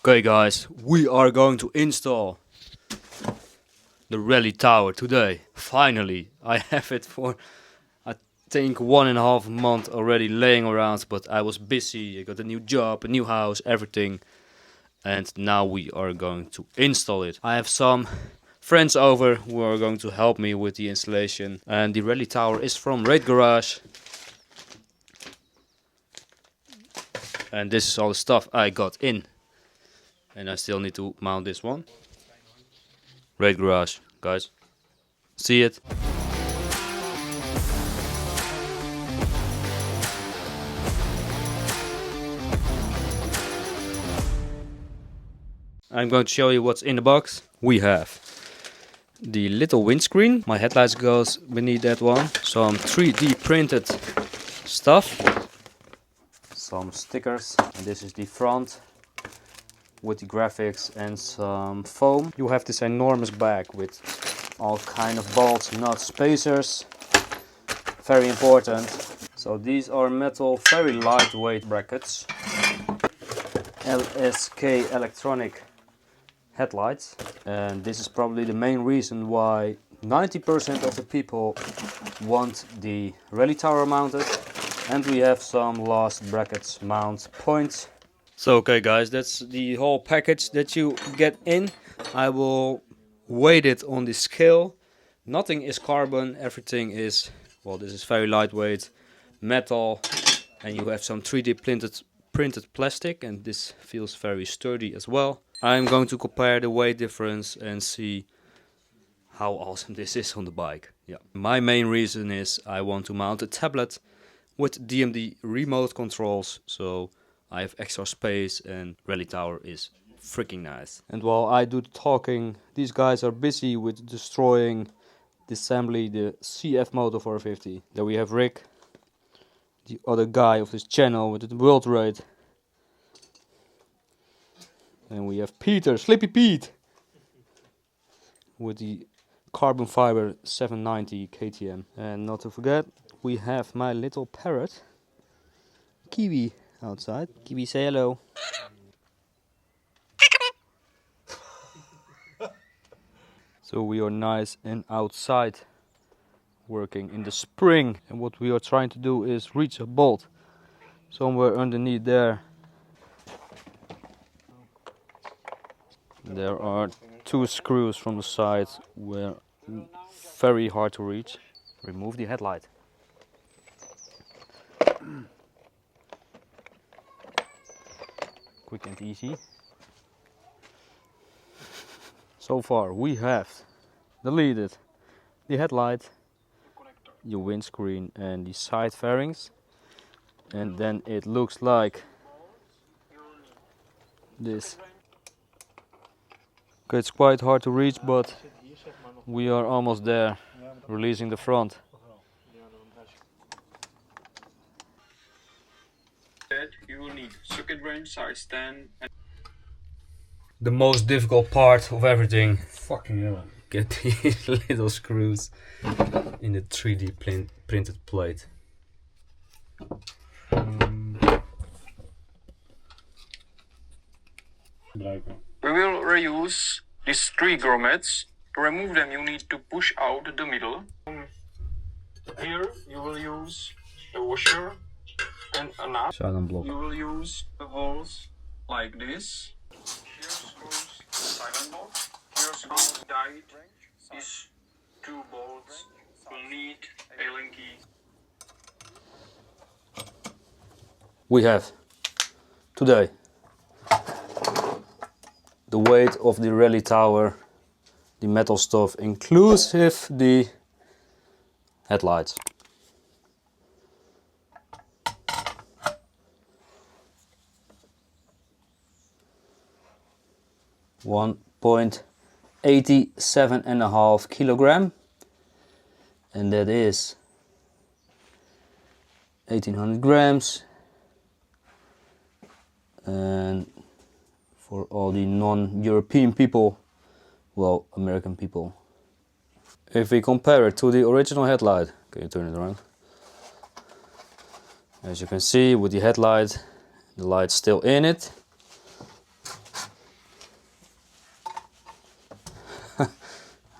Okay guys, we are going to install the Rally Tower today. Finally, I have it for I think 1.5 months already laying around, but I was busy. I got a new job, a new house, everything. And now we are going to install it. I have some friends over who are going to help me with the installation. And the Rally Tower is from RadeGarage. And this is all the stuff I got in. And I still need to mount this one. RadeGarage, guys. See it? I'm going to show you what's in the box. We have the little windscreen. My headlights goes beneath that one. Some 3D printed stuff. Some stickers. And this is the front with the graphics and some foam. You have this enormous bag with all kind of bolts, nuts, spacers. Very important. So these are metal, very lightweight brackets. LSK electronic headlights, and this is probably the main reason why 90% of the people want the Rally Tower mounted. And we have some last brackets mount points. So okay guys, that's the whole package that you get in. I will weight it on the scale. Nothing is carbon, everything is, well, this is very lightweight metal, and you have some 3D printed plastic, and this feels very sturdy as well. I'm going to compare the weight difference and see how awesome this is on the bike. Yeah. My main reason is I want to mount a tablet with DMD remote controls, so I have extra space, and Rally Tower is freaking nice. And while I do the talking, these guys are busy with destroying, disassembling the CFMOTO 450. Then we have Rick, the other guy of this channel with the world rate. And we have Peter, Slippy Pete, with the carbon fiber 790 KTM. And not to forget, we have my little parrot, Kiwi, outside. Kiwi, say hello. So we are nice and outside, working in the spring. And what we are trying to do is reach a bolt somewhere underneath there. There are 2 screws from the sides where very hard to reach. Remove the headlight. Quick and easy. So far we have deleted the headlight, your windscreen and the side fairings. And then it looks like this. Okay, it's quite hard to reach, but we are almost there, releasing the front. You will need socket wrench size 10. The most difficult part of everything. Fucking hell. Get these little screws in the 3D printed plate. We will reuse these 3 grommets. To remove them, you need to push out the middle. Here you will use the washer and a nut. You will use the holes like this. Here screws silent bolt. Here screws guide. These 2 bolts will need Allen key. We have today the weight of the Rally Tower, the metal stuff, inclusive the headlights. .87.5 kilogram, and that is 1800 grams. And for all the non-European people, well, American people, if we compare it to the original headlight, can you turn it around? As you can see, with the headlight, the light's still in it.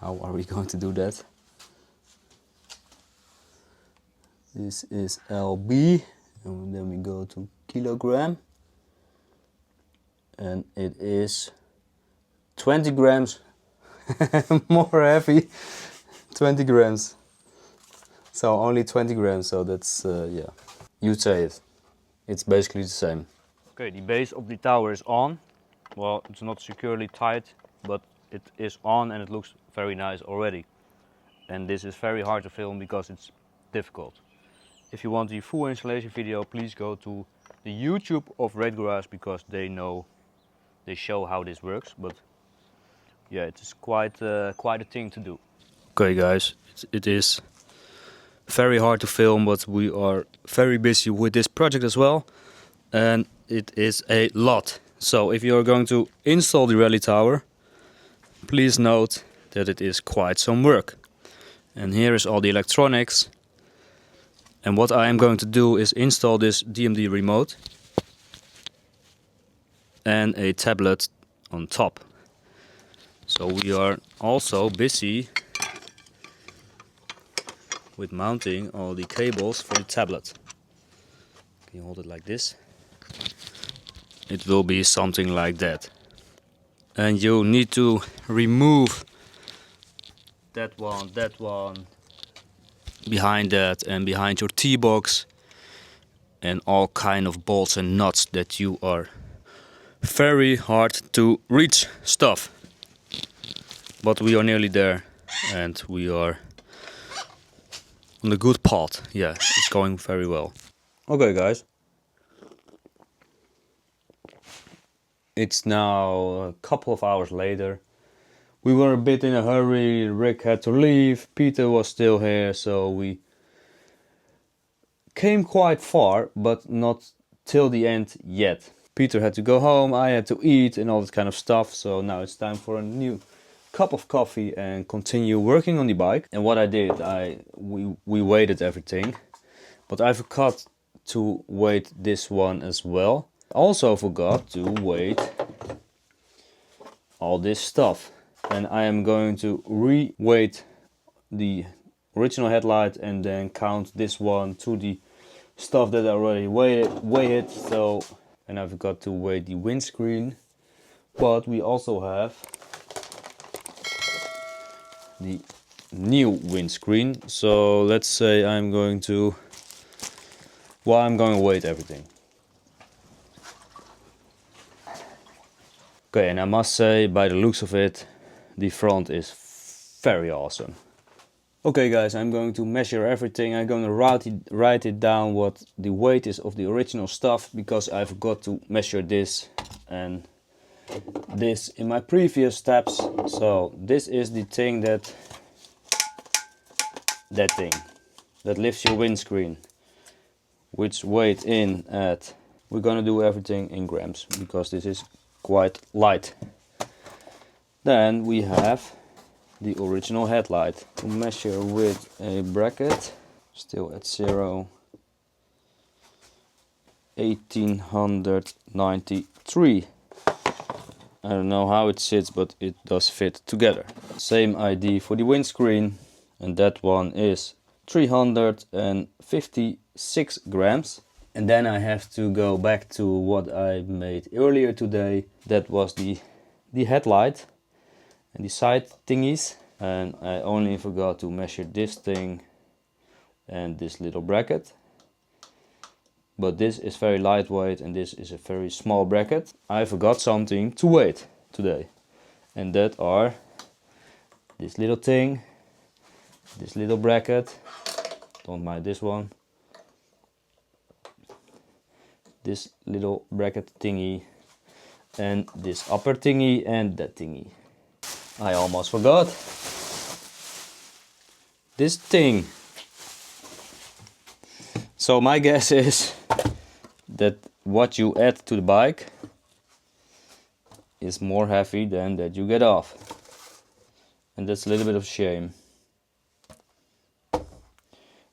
How are we going to do that? This is lb, and then we go to kilogram, and it is 20 grams more heavy. 20 grams. So only 20 grams, so that's, yeah. You'd say it. It's basically the same. Okay, the base of the tower is on. Well, it's not securely tight, but it is on and it looks very nice already. And this is very hard to film because it's difficult. If you want the full installation video, please go to the YouTube of RadeGarage because they show how this works. But yeah, it is quite a thing to do. Okay guys, it is very hard to film, but we are very busy with this project as well. And it is a lot. So if you're going to install the Rally Tower, please note that it is quite some work. And here is all the electronics. And what I am going to do is install this DMD remote and a tablet on top. So we are also busy with mounting all the cables for the tablet. Can you hold it like this? It will be something like that. And you need to remove that one, behind that, and behind your T-box, and all kind of bolts and nuts that you are very hard to reach stuff. But we are nearly there, and we are on the good path. Yeah, it's going very well. Okay guys. It's now a couple of hours later. We were a bit in a hurry, Rick had to leave, Peter was still here, so we came quite far, but not till the end yet. Peter had to go home, I had to eat and all that kind of stuff, so now it's time for a new cup of coffee and continue working on the bike. And what I did, we weighted everything, but I forgot to weight this one as well. Also forgot to weight all this stuff, and I am going to re-weight the original headlight and then count this one to the stuff that I already weighed. So, and I forgot to weight the windscreen, but we also have the new windscreen. So let's say I'm going to weight everything. Okay, and I must say, by the looks of it, the front is very awesome. Okay guys, I'm going to measure everything. I'm going to write it down what the weight is of the original stuff, because I forgot to measure this and this in my previous steps. So this is the thing that lifts your windscreen, which weight in at, we're gonna do everything in grams because this is quite light. Then we have the original headlight to measure with a bracket, still at 0, 1893. I don't know how it sits, but it does fit together. Same ID for the windscreen, and that one is 356 grams. And then I have to go back to what I made earlier today. That was the headlight and the side thingies. And I only forgot to measure this thing and this little bracket. But this is very lightweight and this is a very small bracket. I forgot something to weight today. And that are this little thing, this little bracket, don't mind this one, this little bracket thingy, and this upper thingy and that thingy. I almost forgot. This thing. So my guess is that what you add to the bike is more heavy than that you get off. And that's a little bit of shame.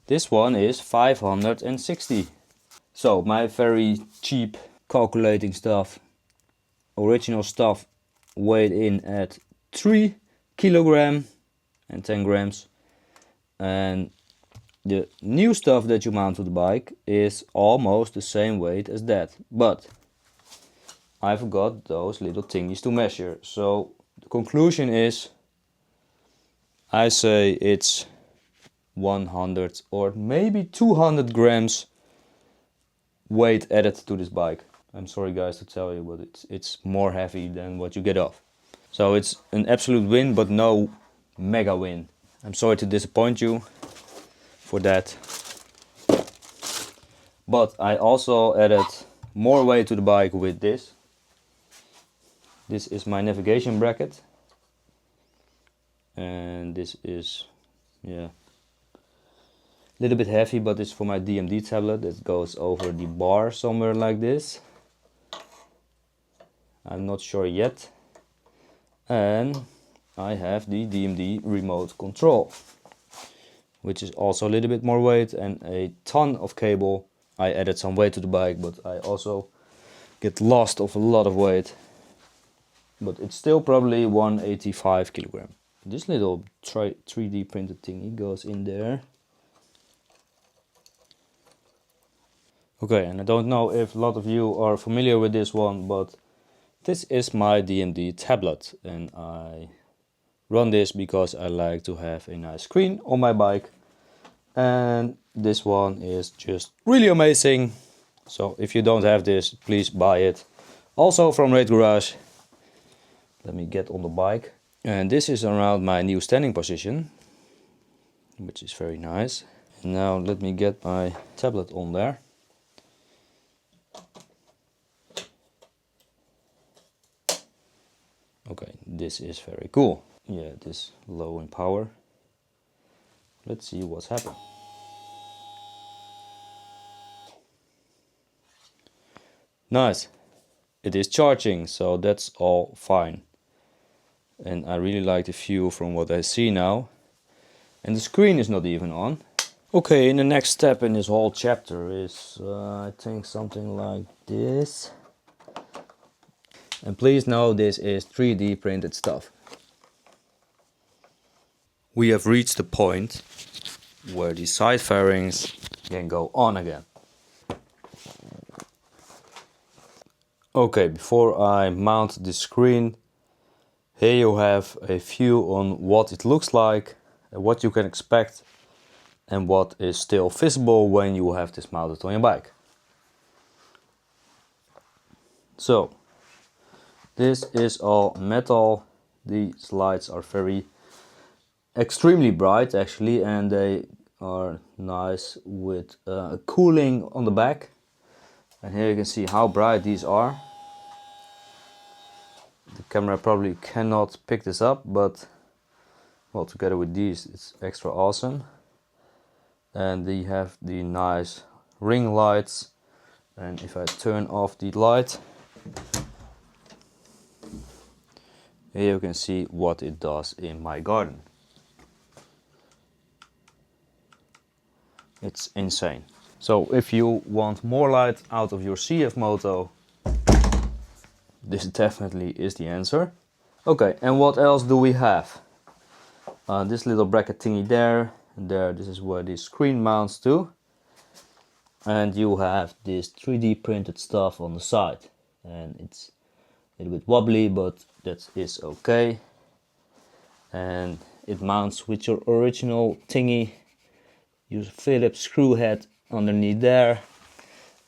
This one is 560. So my very cheap calculating stuff, original stuff weighed in at 3 kilogram and 10 grams. And the new stuff that you mount to the bike is almost the same weight as that, but I forgot those little thingies to measure. So the conclusion is, I say it's 100 or maybe 200 grams weight added to this bike. I'm sorry guys to tell you, but it's more heavy than what you get off. So it's an absolute win, but no mega win. I'm sorry to disappoint you for that. But I also added more weight to the bike with this. This is my navigation bracket. And this is, yeah, a little bit heavy, but it's for my DMD tablet. That goes over the bar somewhere like this. I'm not sure yet. And I have the DMD remote control, which is also a little bit more weight and a ton of cable. I added some weight to the bike, but I also get lost of a lot of weight. But it's still probably 185 kilogram. This little 3D printed thingy goes in there. Okay, and I don't know if a lot of you are familiar with this one, but this is my DMD tablet, and I run this because I like to have a nice screen on my bike. And this one is just really amazing. So if you don't have this, please buy it. Also from RadeGarage. Let me get on the bike. And this is around my new standing position, which is very nice. And now let me get my tablet on there. Okay, this is very cool. Yeah, it is low in power. Let's see what's happened. Nice. It is charging, so that's all fine. And I really like the view from what I see now. And the screen is not even on. Okay, and the next step in this whole chapter is, I think, something like this. And please know this is 3D printed stuff. We have reached the point where the side fairings can go on again. Okay, before I mount the screen, here you have a view on what it looks like, what you can expect, and what is still visible when you have this mounted on your bike. So, this is all metal. These lights are extremely bright actually, and they are nice with cooling on the back. And here you can see how bright these are. The camera probably cannot pick this up, but well, together with these it's extra awesome. And they have the nice ring lights, and if I turn off the light, here you can see what it does in my garden. It's insane. So if you want more light out of your CFMOTO, this definitely is the answer. Okay, and what else do we have? This little bracket thingy there, and there, this is where the screen mounts to. And you have this 3D printed stuff on the side. And it's a little bit wobbly, but that is okay. And it mounts with your original thingy. Use a Phillips screw head underneath there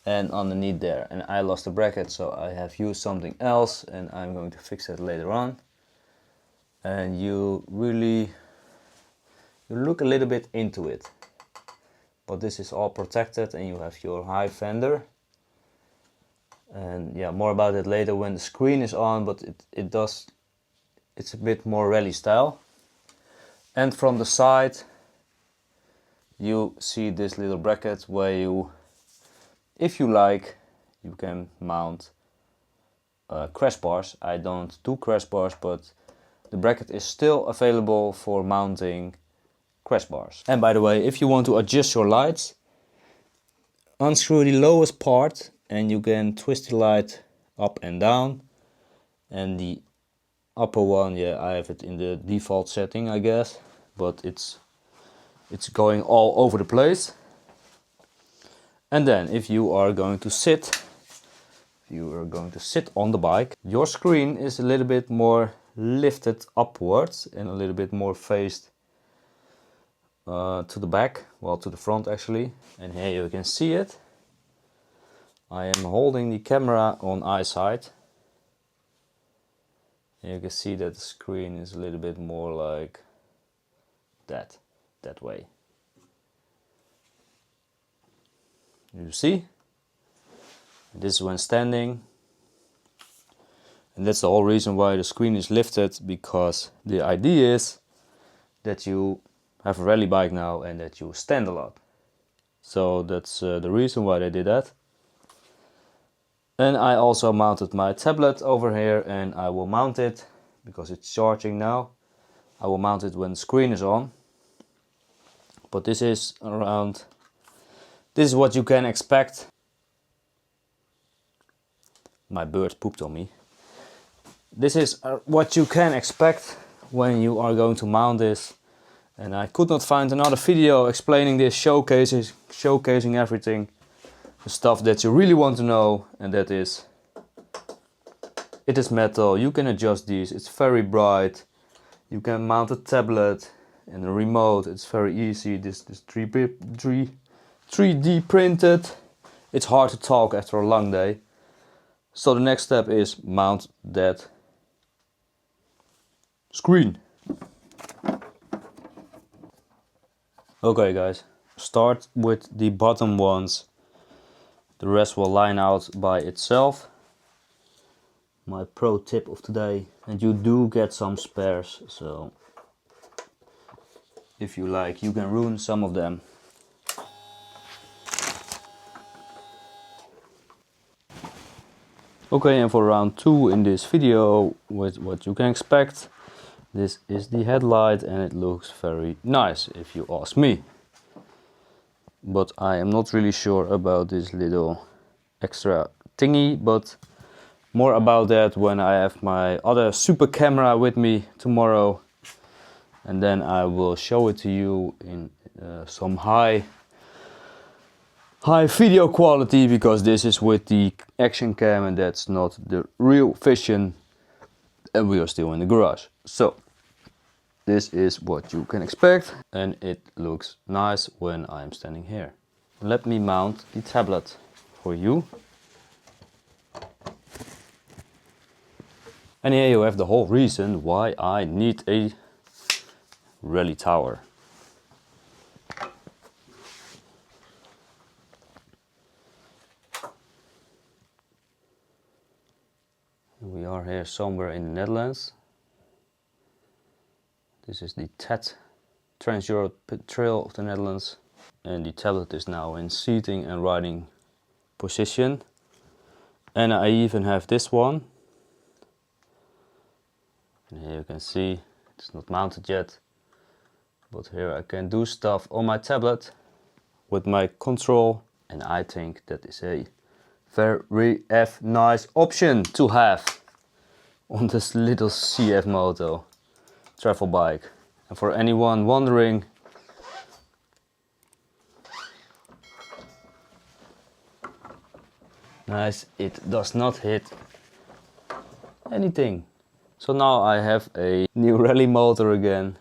and underneath there. And I lost the bracket, so I have used something else, and I'm going to fix that later on. And you look a little bit into it, but this is all protected, and you have your high fender. And yeah, more about it later when the screen is on, but it's a bit more rally style. And from the side you see this little bracket where you, if you like, you can mount crash bars. I don't do crash bars, but the bracket is still available for mounting crash bars. And by the way, if you want to adjust your lights, unscrew the lowest part and you can twist the light up and down. And the upper one, yeah, I have it in the default setting, I guess. but it's going all over the place. And then if you are going to sit on the bike, your screen is a little bit more lifted upwards and a little bit more faced to the back, well, to the front actually. And here you can see it. I am holding the camera on eye side. You can see that the screen is a little bit more like that way. You see? This is when standing. And that's the whole reason why the screen is lifted, because the idea is that you have a rally bike now and that you stand a lot. So that's the reason why they did that. And I also mounted my tablet over here, and I will mount it because it's charging now. I will mount it when the screen is on. But this is what you can expect. My bird pooped on me. This is what you can expect when you are going to mount this. And I could not find another video explaining this, showcasing everything. The stuff that you really want to know, and that is, it is metal, you can adjust these, it's very bright, you can mount a tablet and a remote, it's very easy. This 3D printed. It's hard to talk after a long day. So the next step is mount that screen. Okay guys, start with the bottom ones. The rest will line out by itself. My pro tip of today. And you do get some spares, so if you like, you can ruin some of them. Okay, and for round 2 in this video, with what you can expect, this is the headlight and it looks very nice if you ask me. But I am not really sure about this little extra thingy, but more about that when I have my other super camera with me tomorrow, and then I will show it to you in some high video quality, because this is with the action cam and that's not the real vision, and we are still in the garage. So this is what you can expect, and it looks nice when I'm standing here. Let me mount the tablet for you. And here you have the whole reason why I need a Rally Tower. We are here somewhere in the Netherlands. This is the TET, Trans-Europe Trail of the Netherlands. And the tablet is now in seating and riding position. And I even have this one. And here you can see it's not mounted yet. But here I can do stuff on my tablet with my control. And I think that is a very nice option to have on this little CFMOTO travel bike. And for anyone wondering, nice, it does not hit anything. So now I have a new rally motor again,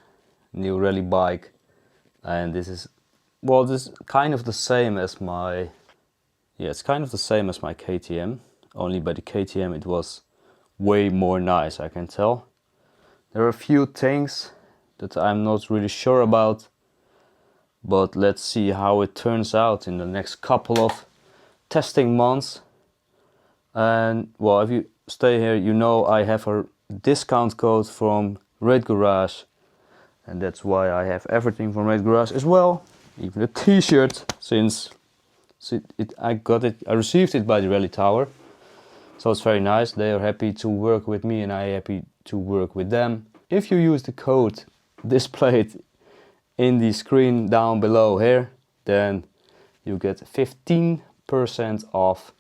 new rally bike, and this is, well, this is kind of the same as my, it's kind of the same as my KTM, only by the KTM it was way more nice, I can tell. There are a few things that I'm not really sure about, but let's see how it turns out in the next couple of testing months. And well, if you stay here, you know I have a discount code from RadeGarage, and that's why I have everything from RadeGarage as well, even the t-shirt, since I received it by the Rally Tower. So it's very nice. They are happy to work with me and I am happy to work with them. If you use the code displayed in the screen down below here, then you get 15% off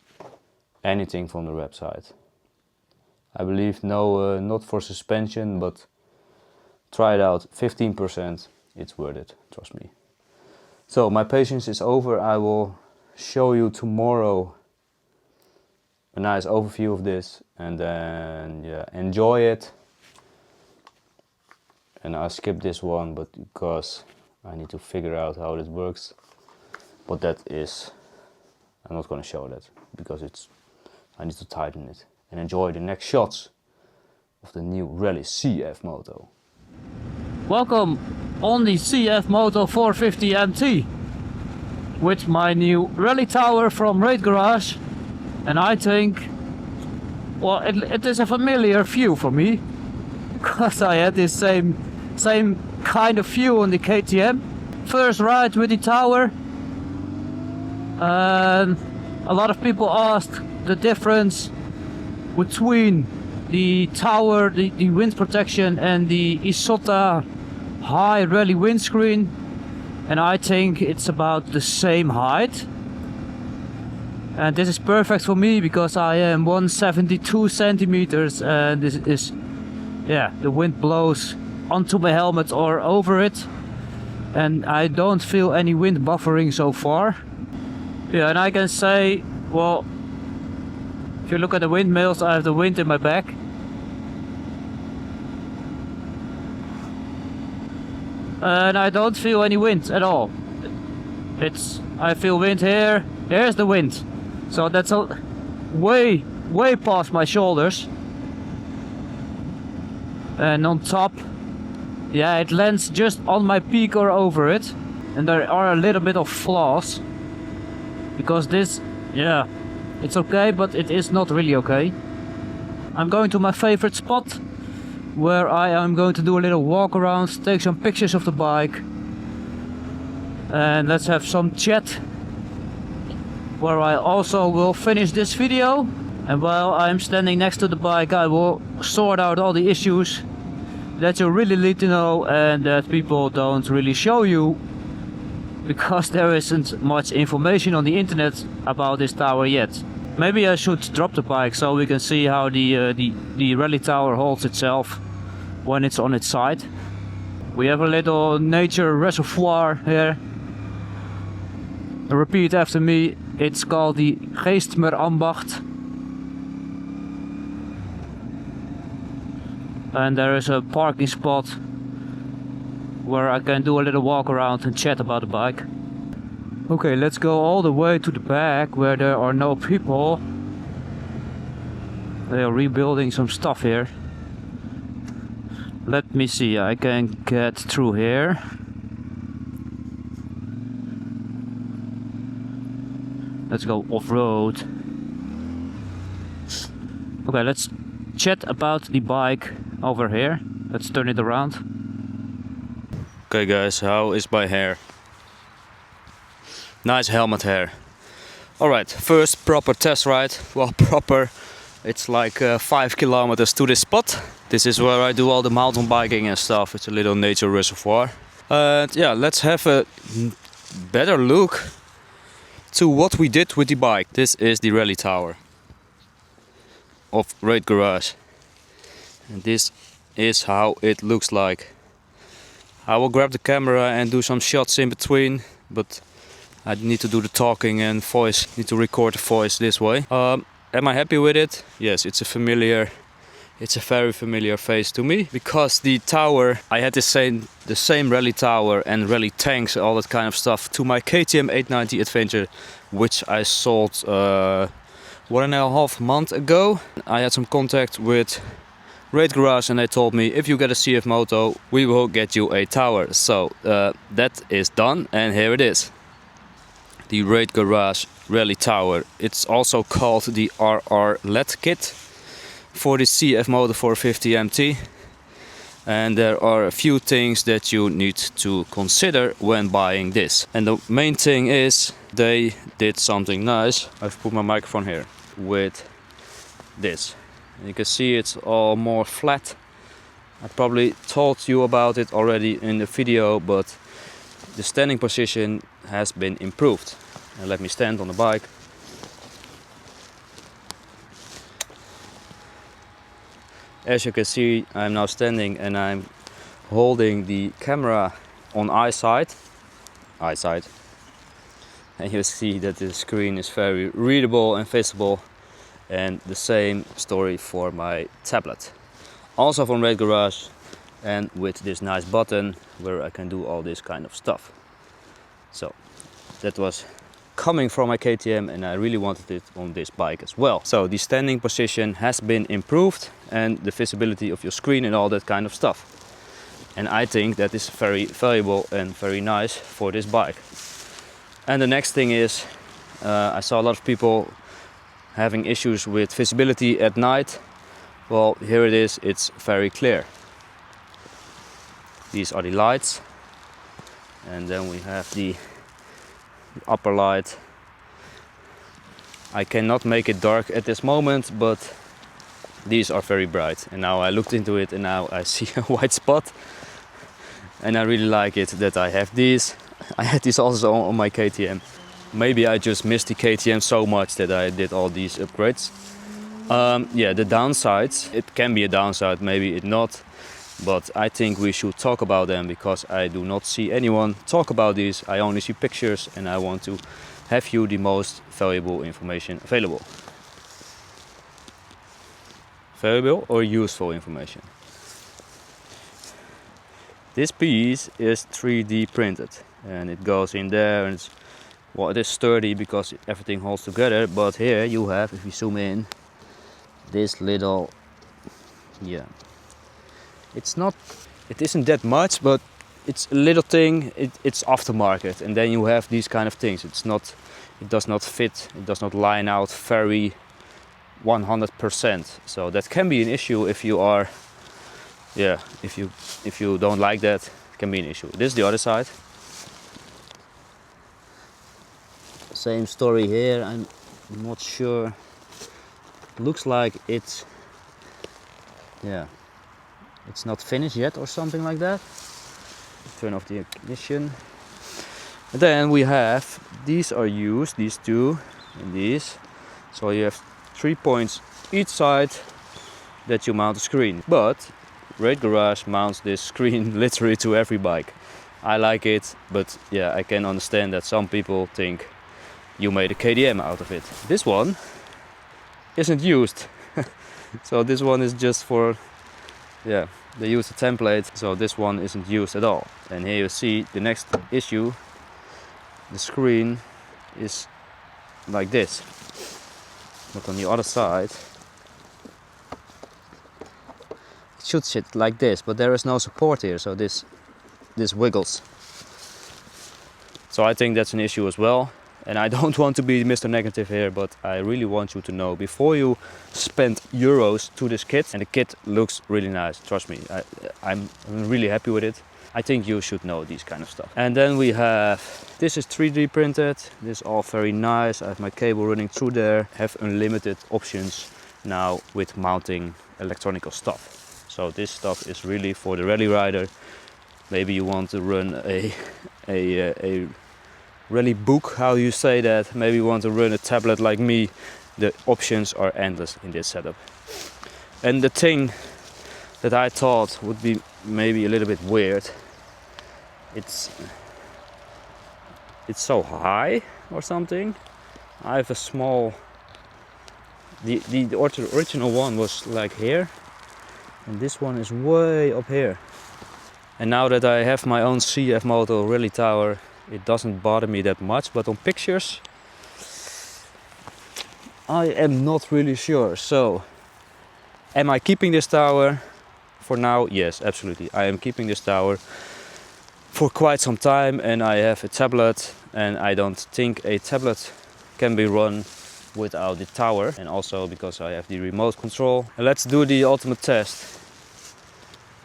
anything from the website. I believe not for suspension, but try it out, 15%. it's worth it, trust me. So my patience is over. I will show you tomorrow a nice overview of this, and then yeah, enjoy it. And I skipped this one, but because I need to figure out how this works. But that is, I'm not going to show that because I need to tighten it and enjoy the next shots of the new Rally CFMOTO. Welcome on the CFMOTO 450MT with my new Rally Tower from RadeGarage, and I think, well, it is a familiar view for me because I had this same kind of view on the KTM. First ride with the tower, and a lot of people asked the difference between the tower, the wind protection, and the Isotta high rally windscreen, and I think it's about the same height. And this is perfect for me because I am 172 centimeters, and this is, yeah, the wind blows onto my helmet or over it, and I don't feel any wind buffering so far. Yeah, and I can say, well, if you look at the windmills, I have the wind in my back. And I don't feel any wind at all. I feel wind here, here's the wind. So that's way past my shoulders. And on top, yeah, it lands just on my peak or over it. And there are a little bit of flaws. Because this, yeah, it's okay, but it is not really okay. I'm going to my favorite spot, where I am going to do a little walk around, take some pictures of the bike. And let's have some chat, where I also will finish this video. And while I'm standing next to the bike, I will sort out all the issues that you really need to know and that people don't really show you, because there isn't much information on the internet about this tower yet. Maybe I should drop the bike so we can see how the Rally Tower holds itself when it's on its side. We have a little nature reservoir here. Repeat after me, it's called the Geestmerambacht. And there is a parking spot where I can do a little walk around and chat about the bike. Okay, let's go all the way to the back where there are no people. They are rebuilding some stuff here. Let me see, I can get through here. Let's go off-road. Okay, let's chat about the bike over here. Let's turn it around. Okay guys, how is my hair? Nice helmet hair. Alright, first proper test ride. Well, proper, it's like 5 kilometers to this spot. This is where I do all the mountain biking and stuff. It's a little nature reservoir. And yeah, let's have a better look to what we did with the bike. This is the Rally Tower of RadeGarage. And this is how it looks like. I will grab the camera and do some shots in between, but I need to do the talking and voice, need to record the voice this way. Am I happy with it? Yes, it's a very familiar face to me, because the tower, I had the same Rally Tower and Rally tanks, all that kind of stuff, to my KTM 890 Adventure, which I sold 1.5 months ago. I had some contact with RadeGarage and they told me, if you get a CFMOTO, we will get you a tower. So that is done, and here it is. The RadeGarage Rally Tower. It's also called the RR LED kit for the CFMOTO 450MT. And there are a few things that you need to consider when buying this. And the main thing is, they did something nice. I've put my microphone here with this. You can see it's all more flat. I probably told you about it already in the video, but the standing position has been improved. And let me stand on the bike. As you can see, I'm now standing and I'm holding the camera on eyesight, and you see that the screen is very readable and visible, and the same story for my tablet. Also from RadeGarage, and with this nice button where I can do all this kind of stuff. So that was coming from my KTM, and I really wanted it on this bike as well. So the standing position has been improved, and the visibility of your screen and all that kind of stuff. And I think that is very valuable and very nice for this bike. And the next thing is, I saw a lot of people having issues with visibility at night. Well, here it is, it's very clear. These are the lights, and then we have the upper light. I cannot make it dark at this moment, but these are very bright. And now I looked into it, and now I see a white spot, and I really like it that I have these. I had these also on my KTM. Maybe I just missed the KTM so much that I did all these upgrades. Yeah, the downsides, it can be a downside, maybe it not, but I think we should talk about them, because I do not see anyone talk about these. I only see pictures, and I want to have you the most valuable information available. Valuable or useful information. This piece is 3D printed, and it goes in there, and it's, well, it is sturdy because everything holds together. But here you have, if you zoom in, this little, yeah, it isn't that much, but it's a little thing. It's aftermarket, and then you have these kind of things. It does not fit, it does not line out very 100%. So that can be an issue if you are, yeah, if you don't like that, it can be an issue. This is the other side. Same story here. I'm not sure. Looks like it's, yeah, it's not finished yet or something like that. Turn off the ignition. And then we have, these are used, these two and these. So you have 3 points each side that you mount the screen. But RadeGarage mounts this screen literally to every bike. I like it, but yeah, I can understand that some people think you made a KTM out of it. This one isn't used. So this one is just for, yeah, they use a template, so this one isn't used at all. And here you see the next issue. The screen is like this, but on the other side it should sit like this, but there is no support here, so this wiggles. So I think that's an issue as well. And I don't want to be Mr. Negative here, but I really want you to know, before you spend euros to this kit, and the kit looks really nice, trust me, I'm really happy with it. I think you should know these kind of stuff. And then we have, this is 3D printed, this is all very nice. I have my cable running through there, have unlimited options now with mounting electronical stuff. So this stuff is really for the rally rider. Maybe you want to run a rally book, how you say that. Maybe you want to run a tablet like me. The options are endless in this setup. And the thing that I thought would be maybe a little bit weird, it's so high or something. I have a small, the original one was like here, and this one is way up here. And now that I have my own CFMOTO Rally Tower, it doesn't bother me that much, but on pictures I am not really sure. So am I keeping this tower? For now, yes, absolutely. I am keeping this tower for quite some time, and I have a tablet, and I don't think a tablet can be run without the tower, and also because I have the remote control. And let's do the ultimate test,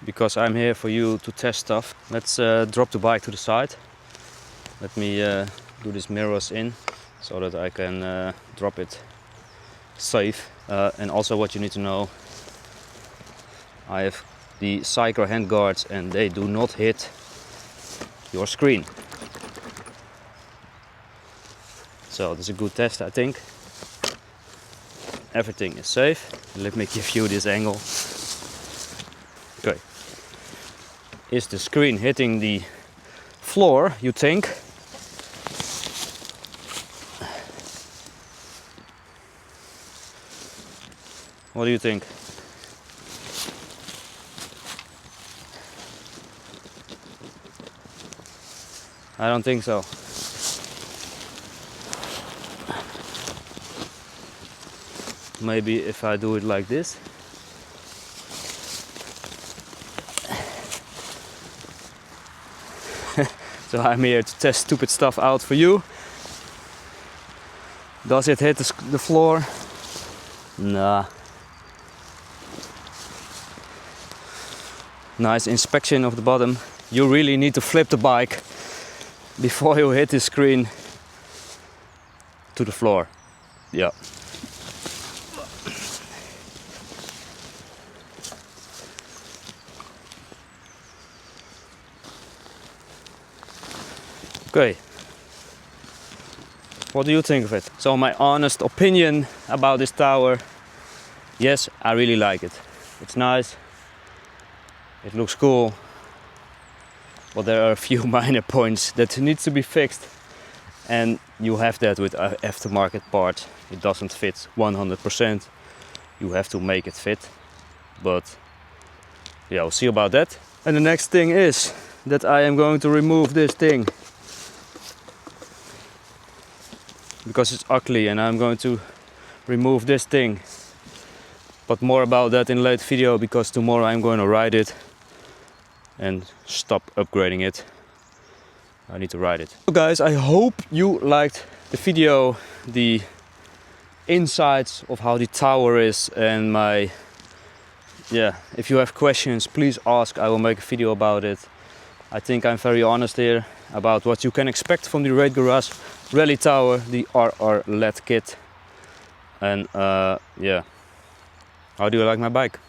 because I'm here for you to test stuff. Let's drop the bike to the side. Let me do these mirrors in so that I can drop it safe. And also what you need to know, I have the Cycra hand guards, and they do not hit your screen. So this is a good test, I think. Everything is safe. Let me give you this angle. Okay. Is the screen hitting the floor, you think? What do you think? I don't think so. Maybe if I do it like this. So I'm here to test stupid stuff out for you. Does it hit the floor? Nah. Nice inspection of the bottom. You really need to flip the bike before you hit the screen to the floor. Yeah. Okay. What do you think of it? So my honest opinion about this tower, yes, I really like it. It's nice. It looks cool. But there are a few minor points that need to be fixed. And you have that with aftermarket parts. It doesn't fit 100%. You have to make it fit. But yeah, we'll see about that. And the next thing is that I am going to remove this thing. Because it's ugly, and I'm going to remove this thing. But more about that in a late video, because tomorrow I'm going to ride it and stop upgrading it. I need to ride it. So guys, I hope you liked the video, the insights of how the tower is, and my, yeah, if you have questions, please ask. I will make a video about it. I think I'm very honest here about what you can expect from the RadeGarage Rally Tower, the RR LED kit. And yeah, how do you like my bike?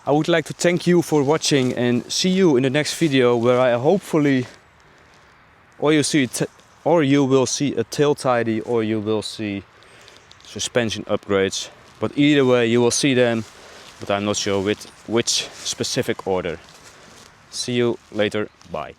I would like to thank you for watching and see you in the next video, where I hopefully, or you will see a tail tidy, or you will see suspension upgrades. But either way you will see them, but I'm not sure which specific order. See you later, bye.